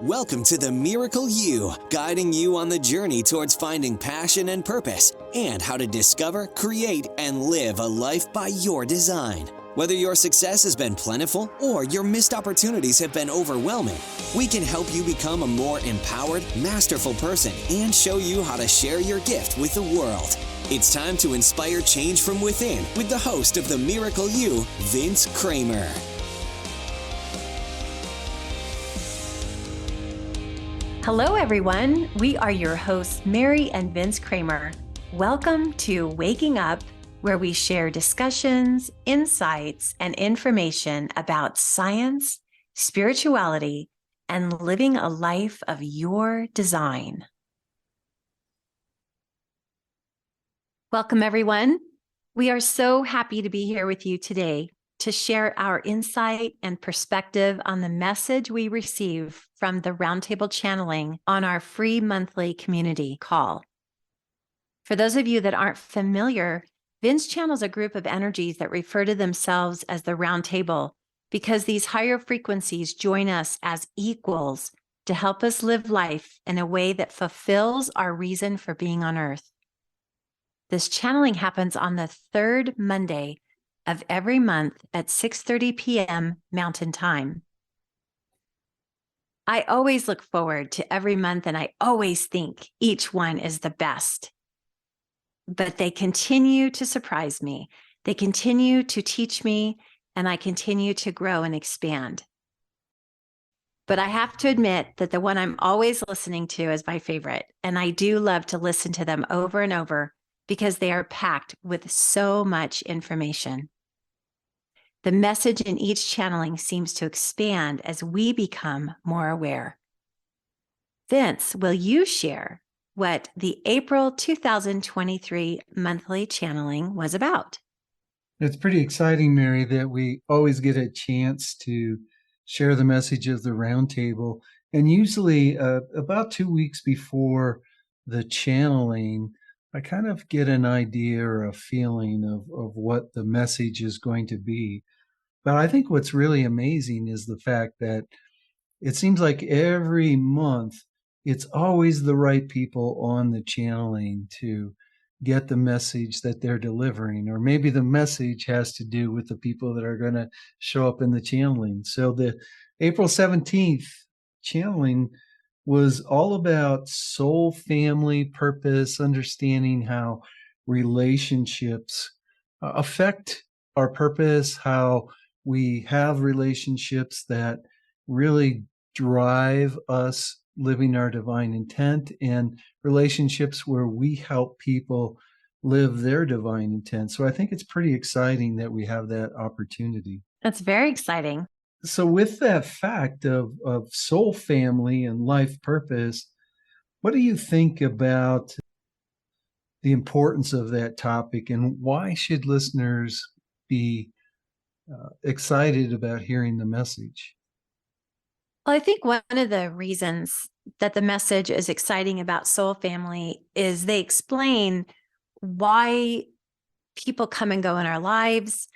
Welcome to the Miracle You, guiding you on the journey towards finding passion and purpose and how to discover, create, and live a life by your design. Whether your success has been plentiful or your missed opportunities have been overwhelming, we can help you become a more empowered, masterful person and show you how to share your gift with the world. It's time to inspire change from within with the host of the Miracle You, Vince Kramer. Hello, everyone. We are your hosts, Mary and Vince Kramer. Welcome to Waking Up, where we share discussions, insights, and information about science, spirituality, and living a life of your design. Welcome, everyone. We are so happy to be here with you today to share our insight and perspective on the message we receive from the Roundtable Channeling on our free monthly community call. For those of you that aren't familiar, Vince channels a group of energies that refer to themselves as the Roundtable because these higher frequencies join us as equals to help us live life in a way that fulfills our reason for being on Earth. This channeling happens on the third Monday of every month at 6:30 p.m. Mountain Time. I always look forward to every month, and I always think each one is the best. But they continue to surprise me. They continue to teach me, and I continue to grow and expand. But I have to admit that the one I'm always listening to is my favorite, and I do love to listen to them over and over because they are packed with so much information. The message in each channeling seems to expand as we become more aware. Vince, will you share what the April 2023 monthly channeling was about? It's pretty exciting, Mary, that we always get a chance to share the message of the Roundtable. And usually about 2 weeks before the channeling, I kind of get an idea or a feeling of what the message is going to be. But I think what's really amazing is the fact that it seems like every month, it's always the right people on the channeling to get the message that they're delivering, or maybe the message has to do with the people that are going to show up in the channeling. So the April 17th channeling was all about soul, family, purpose, understanding how relationships affect our purpose, how we have relationships that really drive us living our divine intent, and relationships where we help people live their divine intent. So I think it's pretty exciting that we have that opportunity. That's very exciting. So with that fact of soul family and life purpose, what do you think about the importance of that topic, and why should listeners be excited about hearing the message? Well, I think one of the reasons that the message is exciting about soul family is they explain why people come and go in our lives,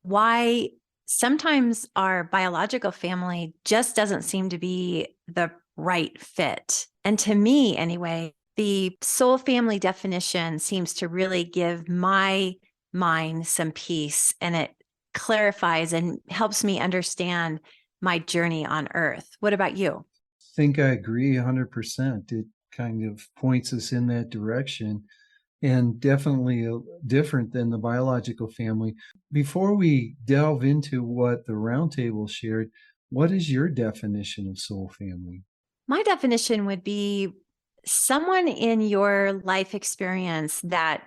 why sometimes our biological family just doesn't seem to be the right fit. And to me, anyway, the soul family definition seems to really give my mind some peace, and it clarifies and helps me understand my journey on Earth. What about you? I think I agree 100%. It kind of points us in that direction, and definitely different than the biological family. Before we delve into what the Roundtable shared, what is your definition of soul family? My definition would be someone in your life experience that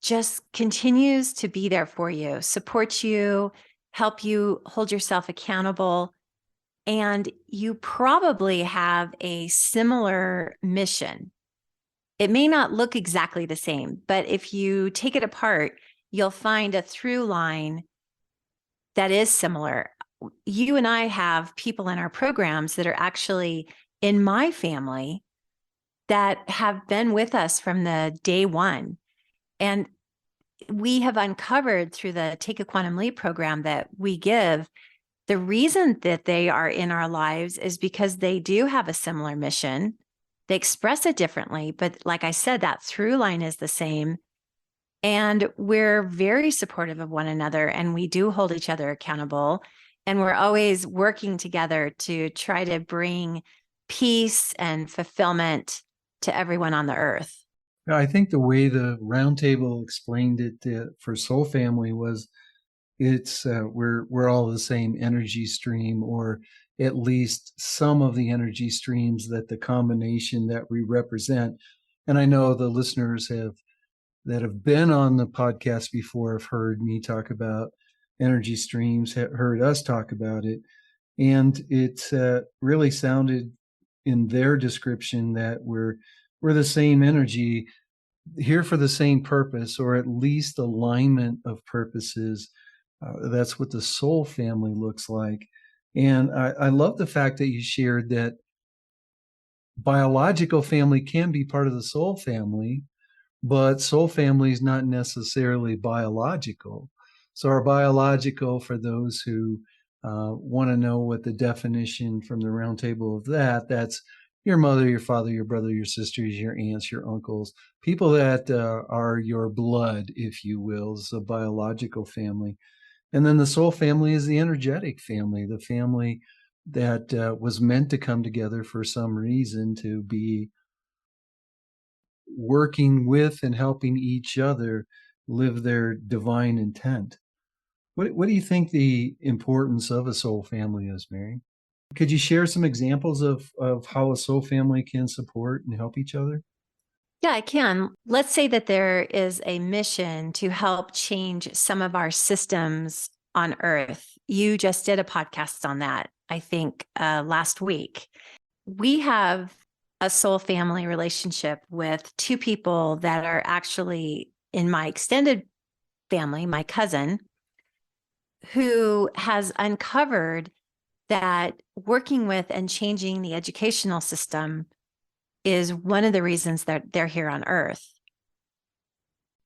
just continues to be there for you, support you, help you hold yourself accountable. And you probably have a similar mission. It may not look exactly the same, but if you take it apart, you'll find a through line that is similar. You and I have people in our programs that are actually in my family that have been with us from the day one. And we have uncovered through the Take a Quantum Leap program that we give The reason that they are in our lives is because they do have a similar mission. They express it differently, but like I said, that through line is the same. And we're very supportive of one another, and we do hold each other accountable. And we're always working together to try to bring peace and fulfillment to everyone on the earth. I think the way the roundtable explained it for Soul Family was it's we're all the same energy stream, or at least some of the energy streams that the combination that we represent. And I know the listeners that have been on the podcast before have heard me talk about energy streams, have heard us talk about it, and it really sounded in their description that we're the same energy here for the same purpose, or at least alignment of purposes. That's what the soul family looks like. And I love the fact that you shared that biological family can be part of the soul family, but soul family is not necessarily biological. So, our biological, for those who want to know what the definition from the round table of that's your mother, your father, your brother, your sisters, your aunts, your uncles, people that are your blood, if you will, is a biological family. And then the soul family is the energetic family, the family that was meant to come together for some reason to be working with and helping each other live their divine intent. What do you think the importance of a soul family is, Mary? Could you share some examples of how a soul family can support and help each other? Yeah, I can. Let's say that there is a mission to help change some of our systems on Earth. You just did a podcast on that, I think, last week. We have a soul family relationship with two people that are actually in my extended family, my cousin, who has uncovered that working with and changing the educational system is one of the reasons that they're here on Earth.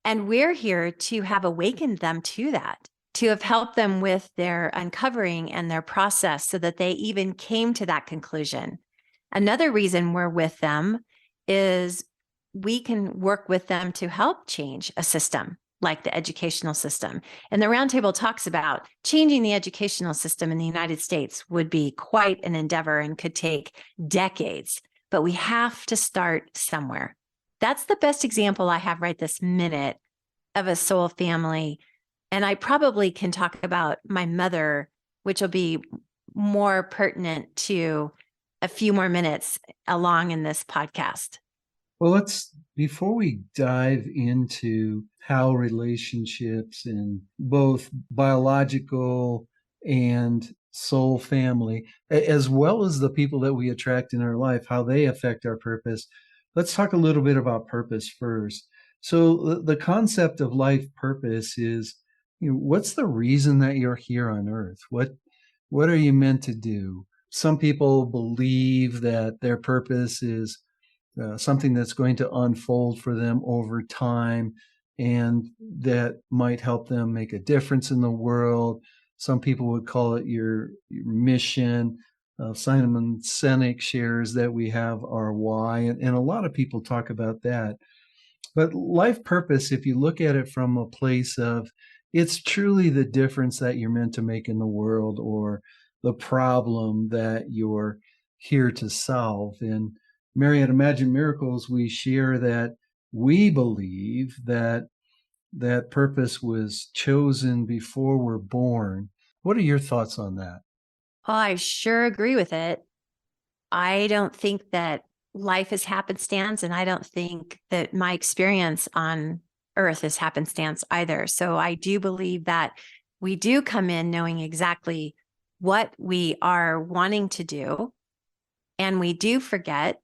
And we're here to have awakened them to that, to have helped them with their uncovering and their process so that they even came to that conclusion. Another reason we're with them is we can work with them to help change a system like the educational system. And the roundtable talks about changing the educational system in the United States would be quite an endeavor and could take decades, but we have to start somewhere. That's the best example I have right this minute of a soul family. And I probably can talk about my mother, which will be more pertinent to a few more minutes along in this podcast. Well, before we dive into how relationships and both biological and soul family, as well as the people that we attract in our life, how they affect our purpose, let's talk a little bit about purpose first. So the concept of life purpose is, what's the reason that you're here on earth? What are you meant to do? Some people believe that their purpose is something that's going to unfold for them over time and that might help them make a difference in the world. Some people would call it your mission. Simon Sinek shares that we have our why, and a lot of people talk about that. But life purpose, if you look at it from a place of it's truly the difference that you're meant to make in the world, or the problem that you're here to solve. And Mary, at Imagine Miracles, we share that we believe that purpose was chosen before we're born. What are your thoughts on that? Oh, I sure agree with it. I don't think that life is happenstance, and I don't think that my experience on Earth is happenstance either. So I do believe that we do come in knowing exactly what we are wanting to do, and we do forget.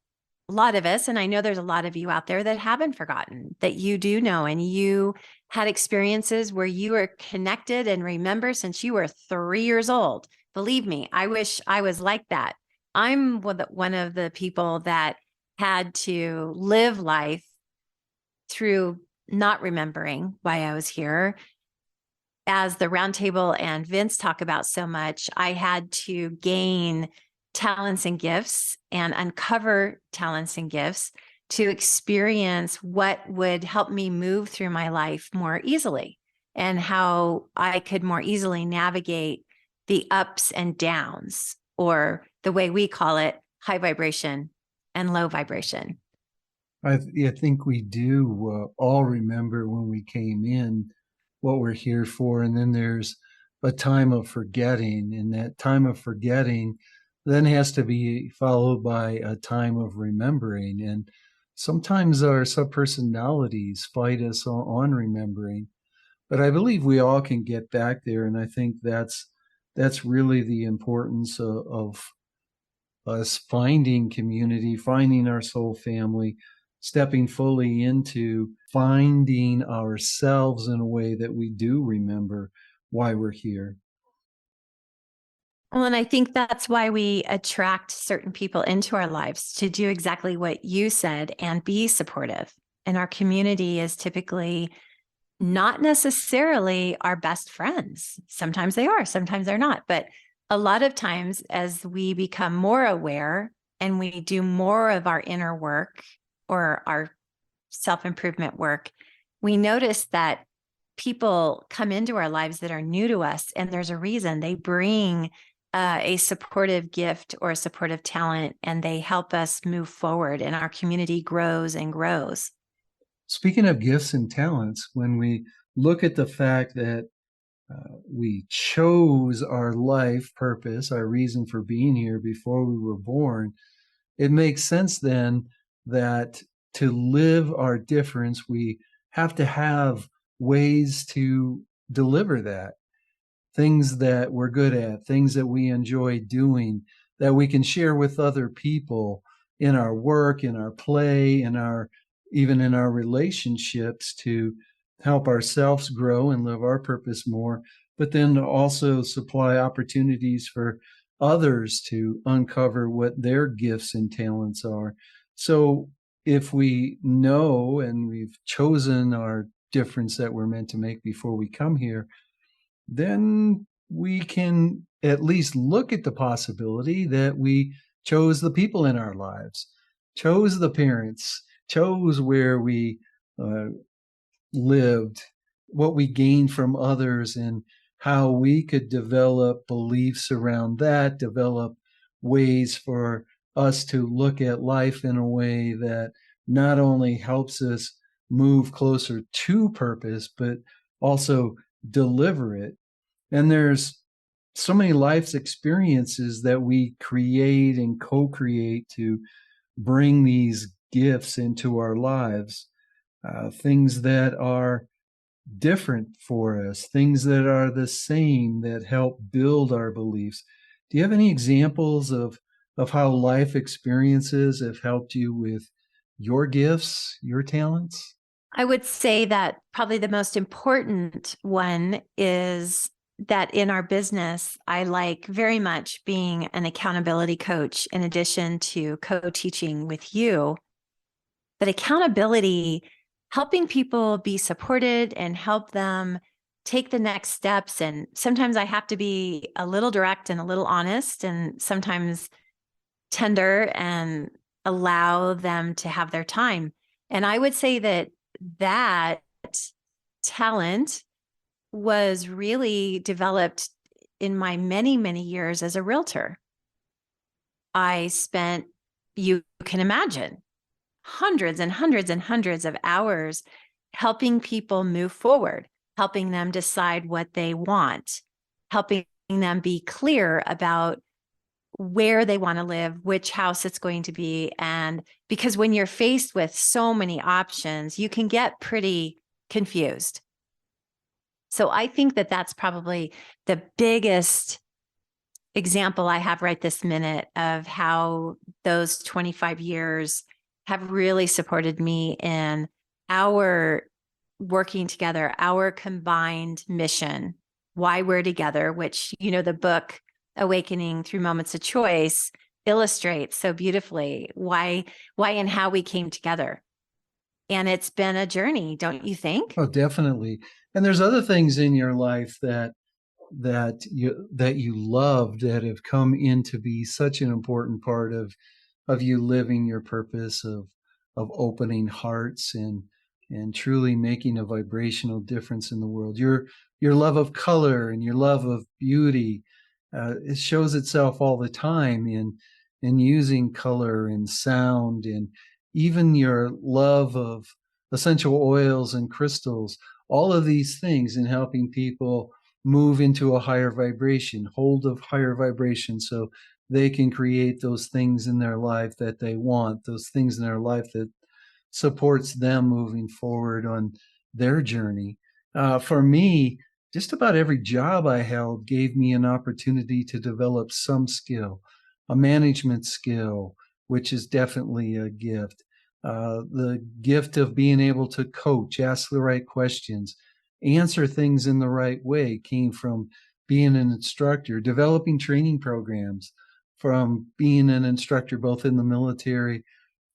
A lot of us, and I know there's a lot of you out there that haven't forgotten, that you do know, and you had experiences where you were connected and remember since you were 3 years old. Believe me, I wish I was like that. I'm one of the people that had to live life through not remembering why I was here. as the roundtable and Vince talk about so much, I had to gain talents and gifts and uncover talents and gifts to experience what would help me move through my life more easily and how I could more easily navigate the ups and downs, or the way we call it, high vibration and low vibration. I think we do all remember when we came in what we're here for. And then there's a time of forgetting. And that time of forgetting then has to be followed by a time of remembering. And sometimes our subpersonalities fight us on remembering. But I believe we all can get back there. And I think that's really the importance of us finding community, finding our soul family, stepping fully into finding ourselves in a way that we do remember why we're here. Well, and I think that's why we attract certain people into our lives to do exactly what you said and be supportive. And our community is typically not necessarily our best friends. Sometimes they are, sometimes they're not. But a lot of times, as we become more aware and we do more of our inner work or our self-improvement work, we notice that people come into our lives that are new to us, and there's a reason. They bring a supportive gift or a supportive talent, and they help us move forward, and our community grows and grows. Speaking of gifts and talents, when we look at the fact that we chose our life purpose, our reason for being here before we were born, it makes sense then that to live our difference, we have to have ways to deliver that. Things that we're good at, things that we enjoy doing, that we can share with other people in our work, in our play, even in our relationships, to help ourselves grow and live our purpose more, but then also supply opportunities for others to uncover what their gifts and talents are. So if we know and we've chosen our difference that we're meant to make before we come here, then we can at least look at the possibility that we chose the people in our lives, chose the parents, chose where we lived, what we gained from others, and how we could develop beliefs around that, develop ways for us to look at life in a way that not only helps us move closer to purpose, but also deliver it. And there's so many life's experiences that we create and co-create to bring these gifts into our lives, things that are different for us, things that are the same, that help build our beliefs. Do you have any examples of how life experiences have helped you with your gifts, your talents? I would say that probably the most important one is that in our business, I like very much being an accountability coach in addition to co-teaching with you. But accountability, helping people be supported and help them take the next steps. And sometimes I have to be a little direct and a little honest, and sometimes tender, and allow them to have their time. And I would say that talent was really developed in my many, many years as a realtor. I spent, you can imagine, hundreds and hundreds and hundreds of hours helping people move forward, helping them decide what they want, helping them be clear about where they want to live, which house it's going to be. And because when you're faced with so many options, you can get pretty confused. So I think that that's probably the biggest example I have right this minute of how those 25 years have really supported me in our working together, our combined mission, why we're together, which, the book Awakening Through Moments of Choice illustrates so beautifully why and how we came together. And it's been a journey, don't you think? Oh, definitely. And there's other things in your life that you love that have come in to be such an important part of you living your purpose of opening hearts and truly making a vibrational difference in the world. Your love of color and your love of beauty, it shows itself all the time in using color and sound, and even your love of essential oils and crystals, all of these things in helping people move into a higher vibration, hold of higher vibration, so they can create those things in their life that they want, those things in their life that supports them moving forward on their journey. For me, just about every job I held gave me an opportunity to develop some skill, a management skill, which is definitely a gift. The gift of being able to coach, ask the right questions, answer things in the right way came from being an instructor, developing training programs from being an instructor both in the military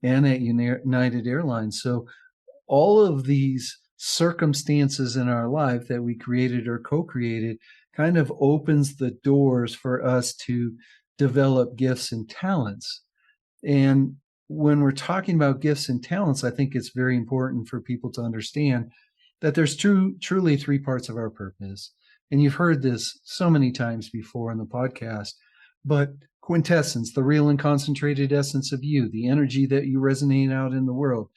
and at United Airlines. So all of these circumstances in our life that we created or co-created kind of opens the doors for us to develop gifts and talents. And when we're talking about gifts and talents, I think it's very important for people to understand that there's truly three parts of our purpose. And you've heard this so many times before in the podcast, but quintessence, the real and concentrated essence of you, the energy that you resonate out in the world,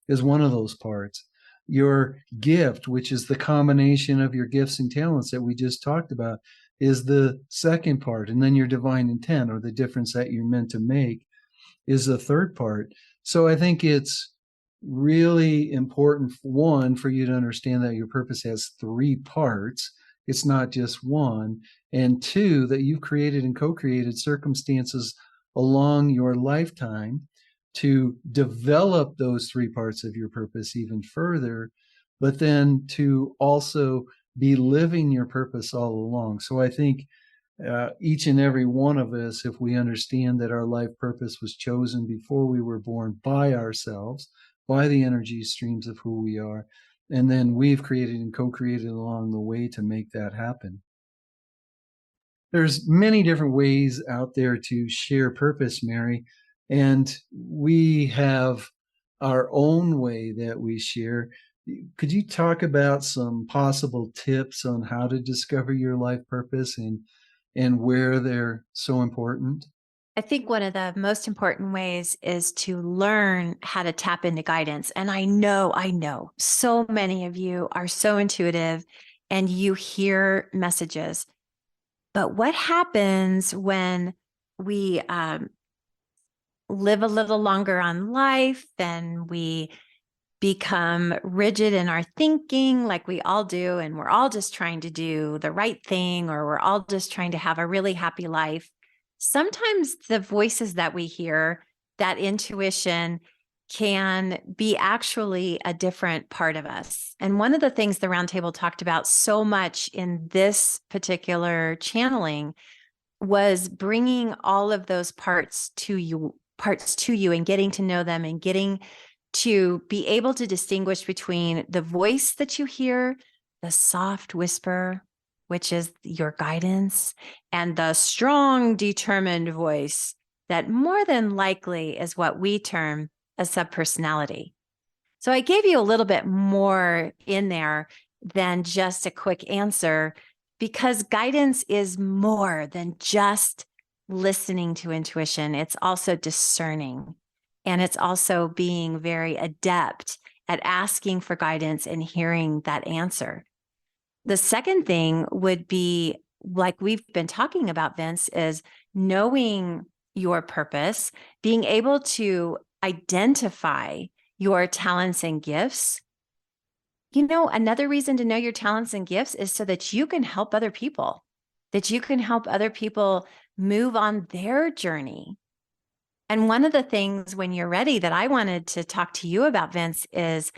is one of those parts. Your gift, which is the combination of your gifts and talents that we just talked about, is the second part. And then your divine intent, or the difference that you're meant to make, is the third part. So I think it's really important, one, for you to understand that your purpose has three parts. It's not just one. And two, that you've created and co-created circumstances along your lifetime to develop those three parts of your purpose even further, but then to also be living your purpose all along. So I think each and every one of us, if we understand that our life purpose was chosen before we were born by ourselves, by the energy streams of who we are, and then we've created and co-created along the way to make that happen. There's many different ways out there to share purpose, Mary, and we have our own way that we share. Could you talk about some possible tips on how to discover your life purpose and where they're so important? I think one of the most important ways is to learn how to tap into guidance. And I know so many of you are so intuitive and you hear messages. But what happens when we live a little longer on life and we become rigid in our thinking, like we all do, and we're all just trying to do the right thing, or we're all just trying to have a really happy life? Sometimes the voices that we hear, that intuition, can be actually a different part of us. And one of the things the Roundtable talked about so much in this particular channeling was bringing all of those parts to you and getting to know them and getting to be able to distinguish between the voice that you hear, the soft whisper, which is your guidance, and the strong, determined voice that more than likely is what we term a subpersonality. So I gave you a little bit more in there than just a quick answer, because guidance is more than just listening to intuition. It's also discerning. And it's also being very adept at asking for guidance and hearing that answer. The second thing would be, like we've been talking about, Vince, is knowing your purpose, being able to identify your talents and gifts. You know, another reason to know your talents and gifts is so that you can help other people, move on their journey. And one of the things, when you're ready, that I wanted to talk to you about, Vince, is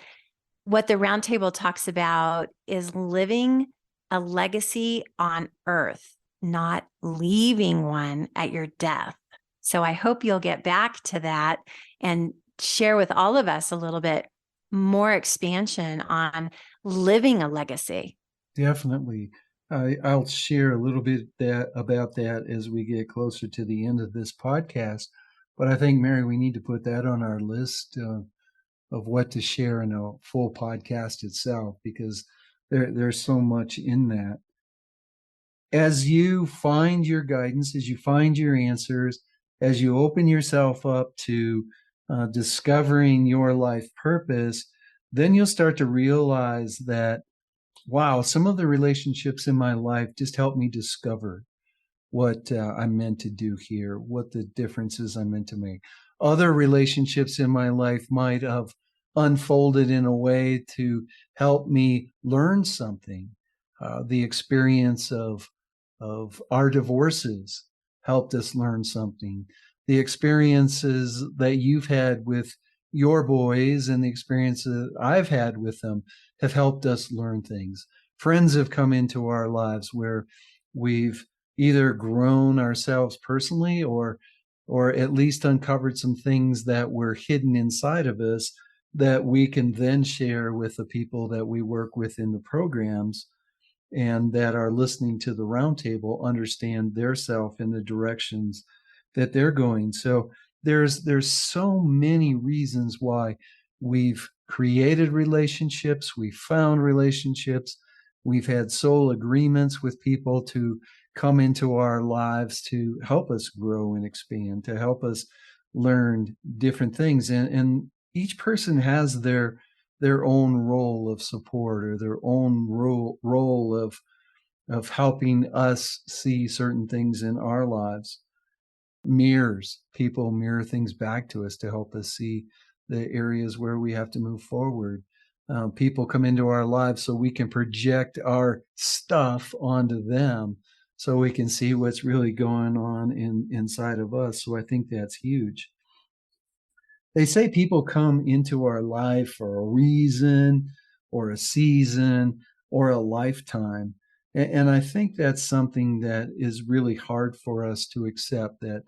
what the Roundtable talks about is living a legacy on earth, not leaving one at your death. So I hope you'll get back to that and share with all of us a little bit more expansion on living a legacy. Definitely. I'll share a little bit about that as we get closer to the end of this podcast. But I think, Mary, we need to put that on our list of what to share in a full podcast itself, because there's so much in that. As you find your guidance, as you find your answers, as you open yourself up to discovering your life purpose, then you'll start to realize that, wow, some of the relationships in my life just helped me discover what I'm meant to do here, what the differences I'm meant to make. Other relationships in my life might have unfolded in a way to help me learn something. The experience of our divorces helped us learn something. The experiences that you've had with your boys and the experiences I've had with them have helped us learn things. Friends have come into our lives where we've either grown ourselves personally or at least uncovered some things that were hidden inside of us that we can then share with the people that we work with in the programs, and that are listening to the roundtable understand their self in the directions that they're going. So there's so many reasons why we've created relationships, we've found relationships, we've had soul agreements with people to come into our lives to help us grow and expand, to help us learn different things. And each person has their own role of support, or their own role of helping us see certain things in our lives. Mirrors, people mirror things back to us to help us see the areas where we have to move forward. People come into our lives so we can project our stuff onto them, so we can see what's really going on inside of us. So I think that's huge. They say people come into our life for a reason or a season or a lifetime. And I think that's something that is really hard for us to accept, that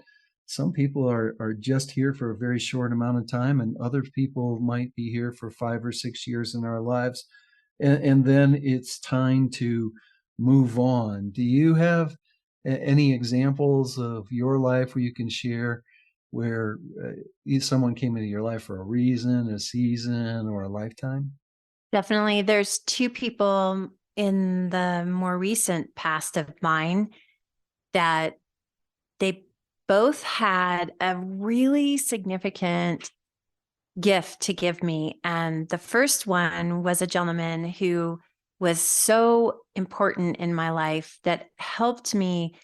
some people are just here for a very short amount of time, and other people might be here for 5 or 6 years in our lives. And then it's time to move on. Do you have any examples of your life where you can share where someone came into your life for a reason, a season, or a lifetime? Definitely. There's two people in the more recent past of mine that they both had a really significant gift to give me. And the first one was a gentleman who was so important in my life that helped me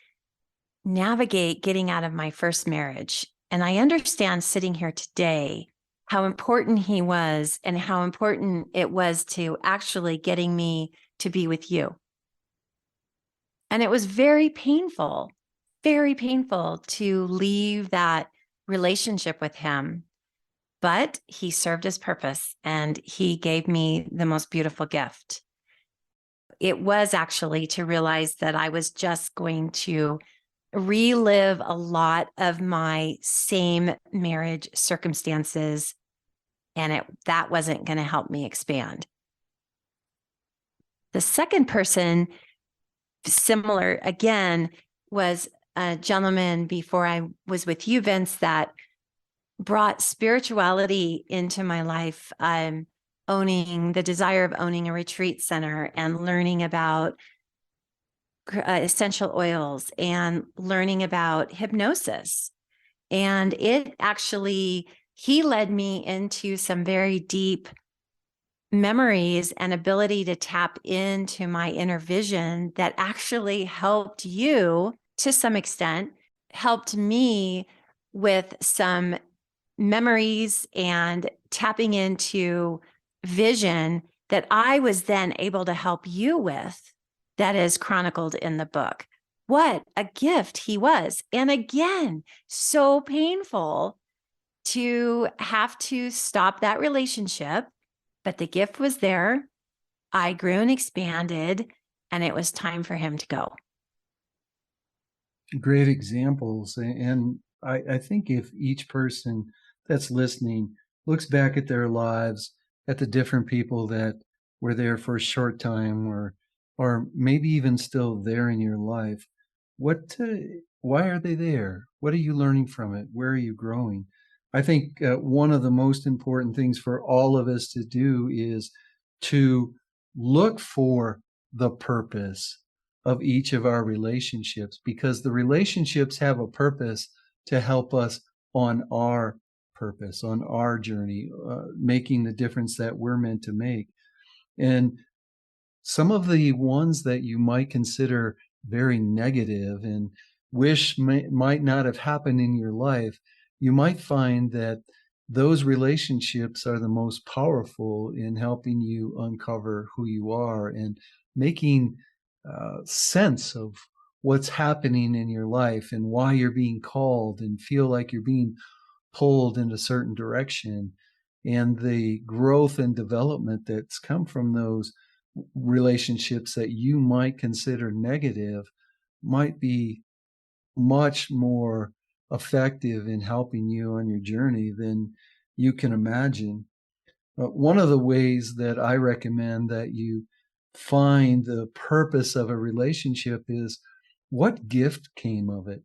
navigate getting out of my first marriage. And I understand sitting here today how important he was and how important it was to actually getting me to be with you. And it was very painful to leave that relationship with him. But he served his purpose and he gave me the most beautiful gift. It was actually to realize that I was just going to relive a lot of my same marriage circumstances, and that wasn't going to help me expand. The second person, similar again, was a gentleman before I was with you, Vince, that brought spirituality into my life. Owning the desire of owning a retreat center and learning about essential oils and learning about hypnosis. And he led me into some very deep memories and ability to tap into my inner vision that actually helped you to some extent, helped me with some memories and tapping into vision that I was then able to help you with, that is chronicled in the book. What a gift he was. And again, so painful to have to stop that relationship, but the gift was there. I grew and expanded, and it was time for him to go. Great examples. And I think if each person that's listening looks back at their lives, at the different people that were there for a short time or or maybe even still there in your life, why are they there? What are you learning from it? Where are you growing? I think one of the most important things for all of us to do is to look for the purpose of each of our relationships, because the relationships have a purpose to help us on our purpose, on our journey, making the difference that we're meant to make. And some of the ones that you might consider very negative and might not have happened in your life, you might find that those relationships are the most powerful in helping you uncover who you are and making sense of what's happening in your life and why you're being called and feel like you're being pulled in a certain direction. And the growth and development that's come from those relationships that you might consider negative might be much more effective in helping you on your journey than you can imagine. One of the ways that I recommend that you find the purpose of a relationship is, what gift came of it?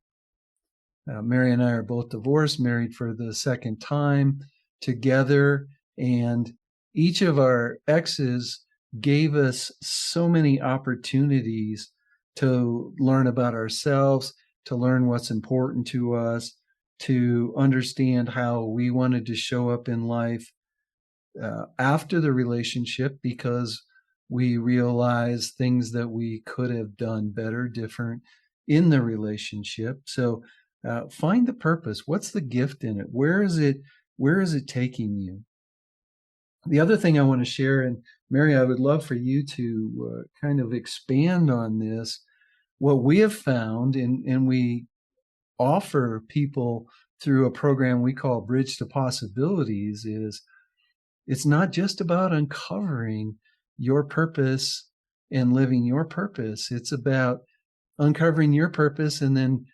Mary and I are both divorced, married for the second time together, and each of our exes gave us so many opportunities to learn about ourselves, to learn what's important to us, to understand how we wanted to show up in life after the relationship, because we realized things that we could have done better, different in the relationship. So find the purpose. What's the gift in it? Where is it taking you? The other thing I want to share, and Mary, I would love for you to kind of expand on this. What we have found, and we offer people through a program we call Bridge to Possibilities, is it's not just about uncovering your purpose and living your purpose. It's about uncovering your purpose and then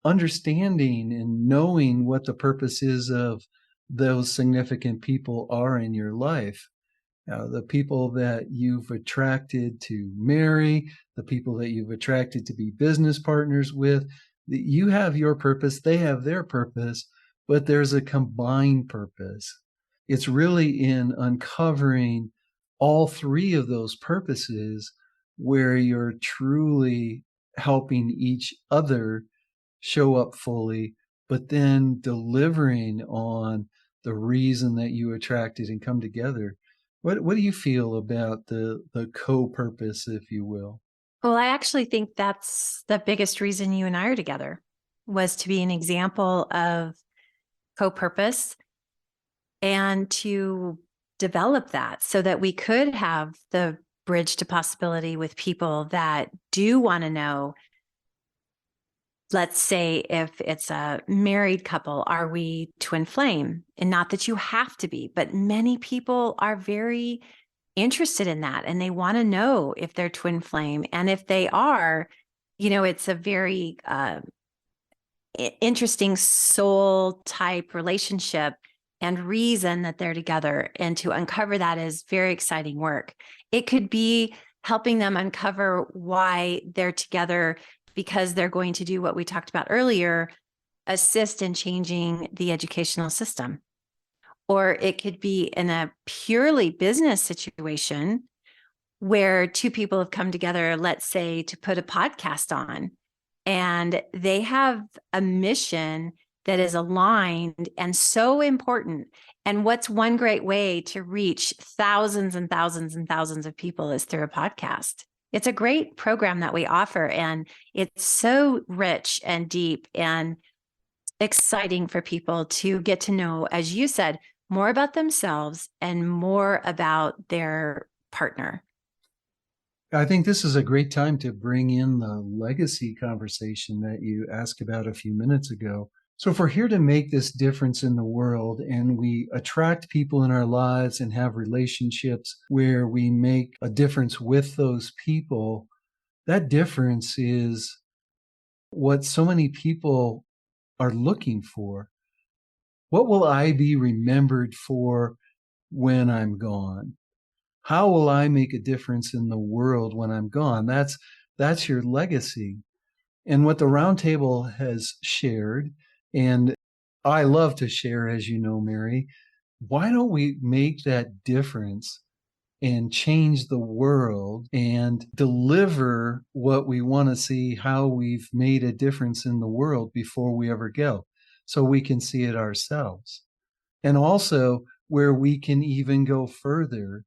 understanding and knowing what the purpose is of those significant people are in your life. The people that you've attracted to marry, the people that you've attracted to be business partners with, you have your purpose, they have their purpose, but there's a combined purpose. It's really in uncovering all three of those purposes where you're truly helping each other show up fully, but then delivering on the reason that you attracted and come together. What do you feel about the co-purpose, if you will? Well, I actually think that's the biggest reason you and I are together, was to be an example of co-purpose and to develop that so that we could have the bridge to possibility with people that do want to know. Let's say if it's a married couple, are we twin flame? And not that you have to be, but many people are very interested in that and they want to know if they're twin flame. And if they are, it's a very interesting soul type relationship and reason that they're together. And to uncover that is very exciting work. It could be helping them uncover why they're together, because they're going to do what we talked about earlier, assist in changing the educational system. Or it could be in a purely business situation where two people have come together, let's say, to put a podcast on, and they have a mission that is aligned and so important. And what's one great way to reach thousands and thousands and thousands of people is through a podcast. It's a great program that we offer, and it's so rich and deep and exciting for people to get to know, as you said, more about themselves and more about their partner. I think this is a great time to bring in the legacy conversation that you asked about a few minutes ago. So if we're here to make this difference in the world and we attract people in our lives and have relationships where we make a difference with those people, that difference is what so many people are looking for. What will I be remembered for when I'm gone? How will I make a difference in the world when I'm gone? That's your legacy. And what the roundtable has shared, and I love to share, as you know, Mary, why don't we make that difference and change the world and deliver what we want to see, how we've made a difference in the world before we ever go, so we can see it ourselves. And also where we can even go further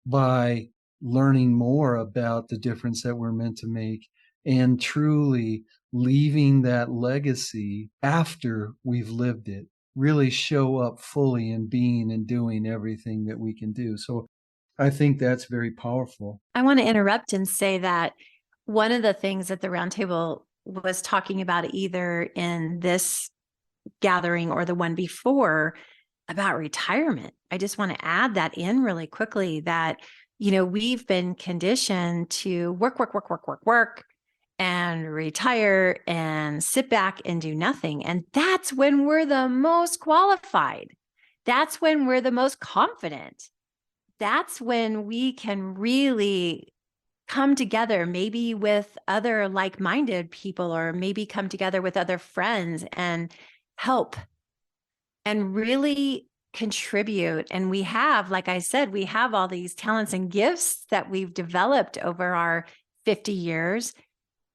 by learning more about the difference that we're meant to make and truly leaving that legacy after we've lived it, really show up fully in being and doing everything that we can do. So I think that's very powerful. I want to interrupt and say that one of the things that the roundtable was talking about, either in this gathering or the one before, about retirement. I just want to add that in really quickly, that, we've been conditioned to work, and retire and sit back and do nothing. And that's when we're the most qualified. That's when we're the most confident. That's when we can really come together, maybe with other like-minded people, or maybe come together with other friends and help and really contribute. And we have, like I said, we have all these talents and gifts that we've developed over our 50 years.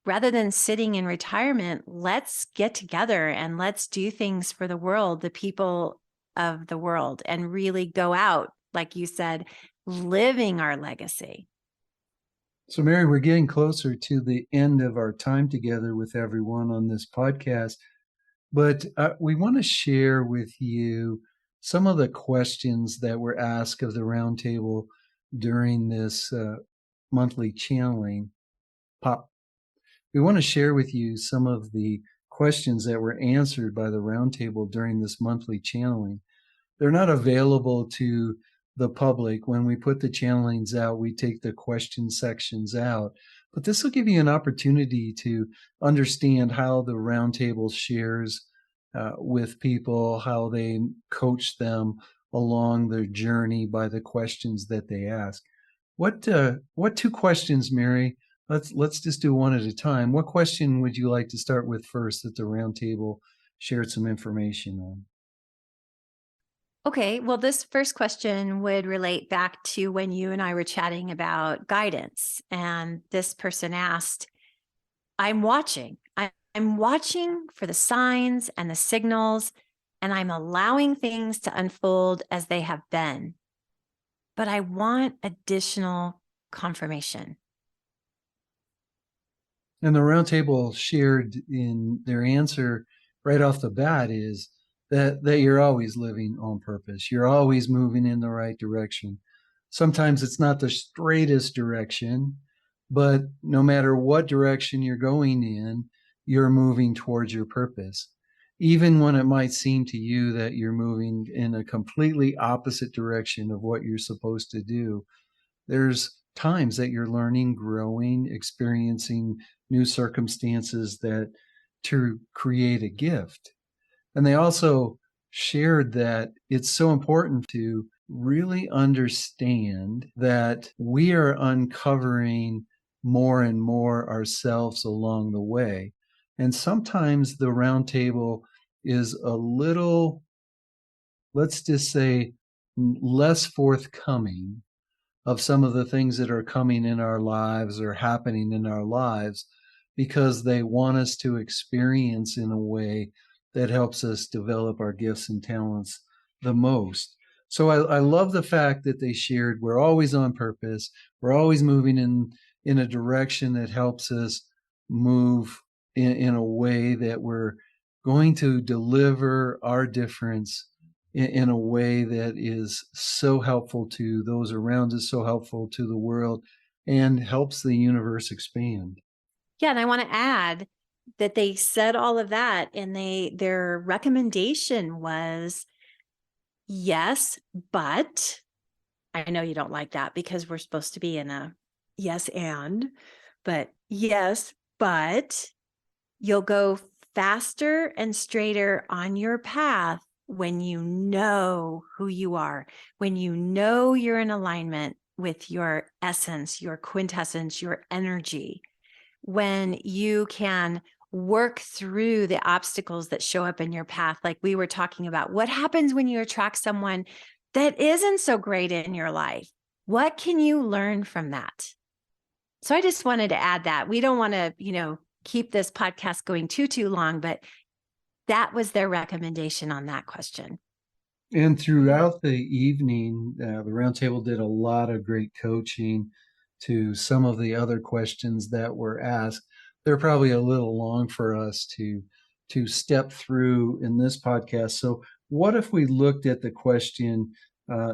Rather than sitting in retirement, let's get together and let's do things for the world, the people of the world, and really go out, like you said, living our legacy. So, Mary, we're getting closer to the end of our time together with everyone on this podcast, but we want to share with you some of the questions that were asked of the roundtable during this monthly channeling. We want to share with you some of the questions that were answered by the roundtable during this monthly channeling. They're not available to the public. When we put the channelings out, we take the question sections out. But this will give you an opportunity to understand how the roundtable shares with people, how they coach them along their journey by the questions that they ask. What two questions, Mary? Let's just do one at a time. What question would you like to start with first that the roundtable shared some information on? Okay, well, this first question would relate back to when you and I were chatting about guidance. And this person asked, I'm watching. I'm watching for the signs and the signals, and I'm allowing things to unfold as they have been. But I want additional confirmation. And the roundtable shared in their answer right off the bat is that you're always living on purpose. You're always moving in the right direction. Sometimes it's not the straightest direction, but no matter what direction you're going in, you're moving towards your purpose. Even when it might seem to you that you're moving in a completely opposite direction of what you're supposed to do, there's times that you're learning, growing, experiencing new circumstances that to create a gift. And they also shared that it's so important to really understand that we are uncovering more and more ourselves along the way. And sometimes the roundtable is a little, let's just say, less forthcoming of some of the things that are coming in our lives or happening in our lives, because they want us to experience in a way that helps us develop our gifts and talents the most. So I love the fact that they shared we're always on purpose. We're always moving in a direction that helps us move in a way that we're going to deliver our difference in a way that is so helpful to those around us, so helpful to the world, and helps the universe expand. Yeah, and I want to add that they said all of that, and their recommendation was, yes, but I know you don't like that because we're supposed to be in a yes but yes, but you'll go faster and straighter on your path when you know who you are, when you know you're in alignment with your essence, your quintessence, your energy, when you can work through the obstacles that show up in your path, like we were talking about. What happens when you attract someone that isn't so great in your life? What can you learn from that? So I just wanted to add that. We don't want to, keep this podcast going too long, but that was their recommendation on that question. And throughout the evening, the roundtable did a lot of great coaching to some of the other questions that were asked. They're probably a little long for us to step through in this podcast. So, what if we looked at the question?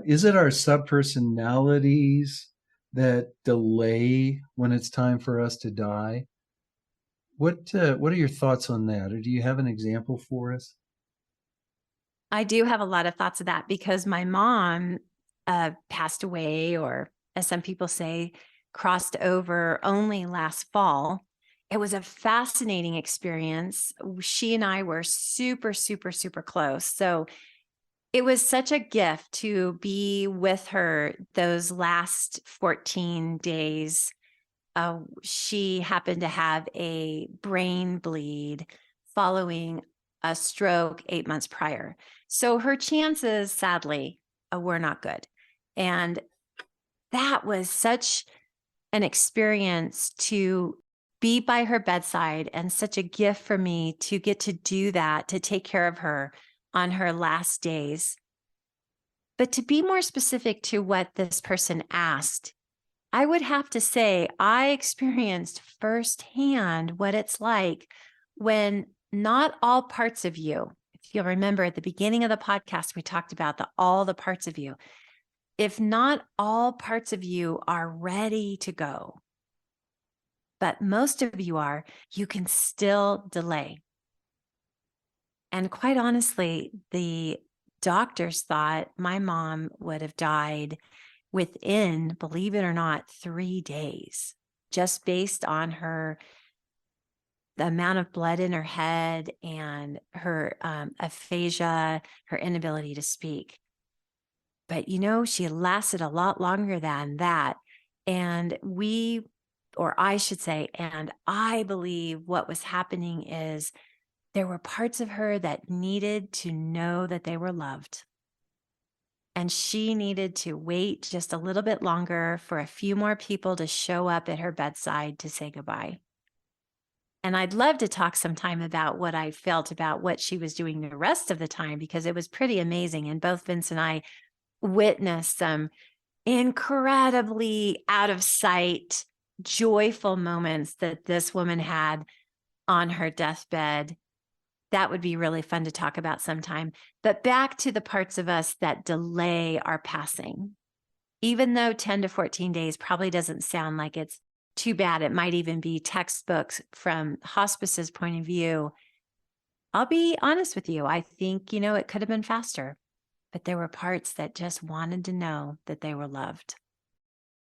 Is it our subpersonalities that delay when it's time for us to die? What are your thoughts on that? Or do you have an example for us? I do have a lot of thoughts of that because my mom passed away, or as some people say, crossed over only last fall. It was a fascinating experience. She and I were super, super, super close. So it was such a gift to be with her those last 14 days. She happened to have a brain bleed following a stroke 8 months prior. So her chances, sadly, were not good. And that was such an experience to be by her bedside, and such a gift for me to get to do that, to take care of her on her last days. But to be more specific to what this person asked, I would have to say I experienced firsthand what it's like when not all parts of you, if you'll remember at the beginning of the podcast, we talked about all the parts of you. If not all parts of you are ready to go, but most of you are, you can still delay. And quite honestly, the doctors thought my mom would have died within, believe it or not, 3 days, just based on the amount of blood in her head and her aphasia, her inability to speak. But, she lasted a lot longer than that. And I should say, and I believe what was happening is there were parts of her that needed to know that they were loved. And she needed to wait just a little bit longer for a few more people to show up at her bedside to say goodbye. And I'd love to talk sometime about what I felt about what she was doing the rest of the time, because it was pretty amazing. And both Vince and I witnessed some incredibly out of sight, joyful moments that this woman had on her deathbed. That would be really fun to talk about sometime. But back to the parts of us that delay our passing. Even though 10 to 14 days probably doesn't sound like it's too bad, it might even be textbooks from hospice's point of view. I'll be honest with you. I think, it could have been faster, but there were parts that just wanted to know that they were loved.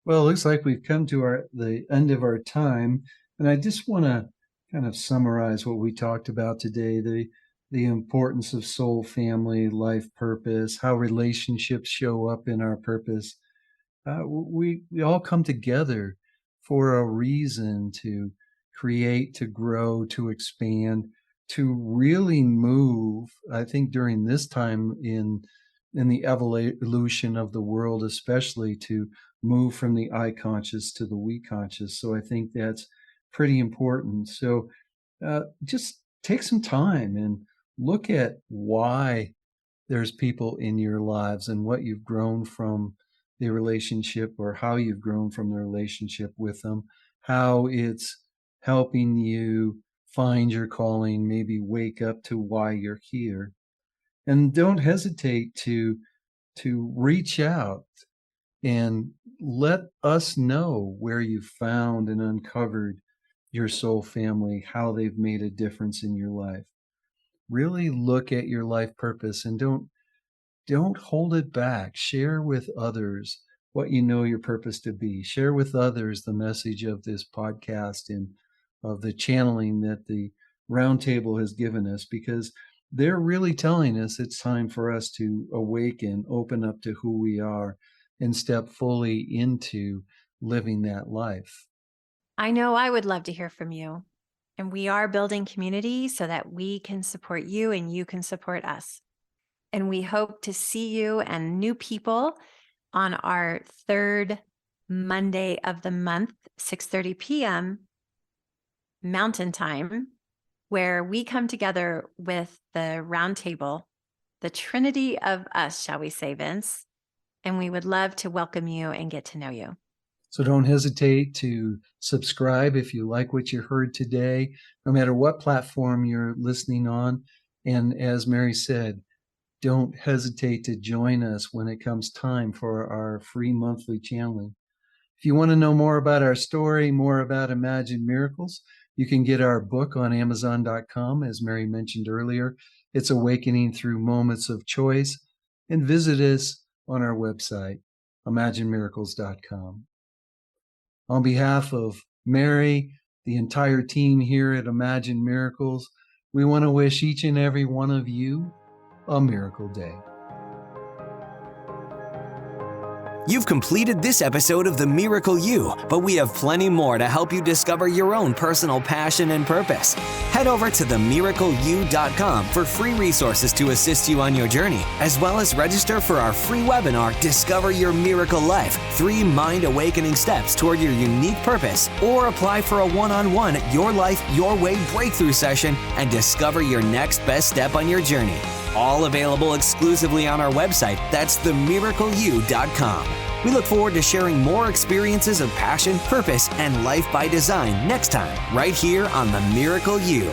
Well, it looks like we've come to the end of our time, and I just want to kind of summarize what we talked about today: the importance of soul family, life purpose, how relationships show up in our purpose. We all come together for a reason: to create, to grow, to expand, to really move. I think during this time in the evolution of the world, especially, to move from the I conscious to the we conscious. So I think that's pretty important. So just take some time and look at why there's people in your lives and what you've grown from the relationship, or how you've grown from the relationship with them, how it's helping you find your calling, maybe wake up to why you're here. And don't hesitate to reach out and let us know where you found and uncovered your soul family, how they've made a difference in your life. Really look at your life purpose, and don't hold it back. Share with others what you know your purpose to be. Share with others the message of this podcast and of the channeling that the roundtable has given us, because they're really telling us it's time for us to awaken, open up to who we are, and step fully into living that life. I know I would love to hear from you. And we are building community so that we can support you and you can support us. And we hope to see you and new people on our third Monday of the month, 6:30 p.m. Mountain Time, where we come together with the roundtable, the Trinity of us, shall we say, Vince? And we would love to welcome you and get to know you. So don't hesitate to subscribe if you like what you heard today, no matter what platform you're listening on. And as Mary said, don't hesitate to join us when it comes time for our free monthly channeling. If you want to know more about our story, more about Imagine Miracles, you can get our book on Amazon.com, as Mary mentioned earlier. It's Awakening Through Moments of Choice. And visit us on our website, ImagineMiracles.com. On behalf of Mary, the entire team here at Imagine Miracles, we want to wish each and every one of you a miracle day. You've completed this episode of The Miracle You, but we have plenty more to help you discover your own personal passion and purpose. Head over to themiracleyou.com for free resources to assist you on your journey, as well as register for our free webinar, Discover Your Miracle Life, 3 Mind Awakening Steps Toward Your Unique Purpose, or apply for a one-on-one Your Life, Your Way breakthrough session and discover your next best step on your journey. All available exclusively on our website. That's themiracleyou.com. We look forward to sharing more experiences of passion, purpose, and life by design next time, right here on The Miracle You.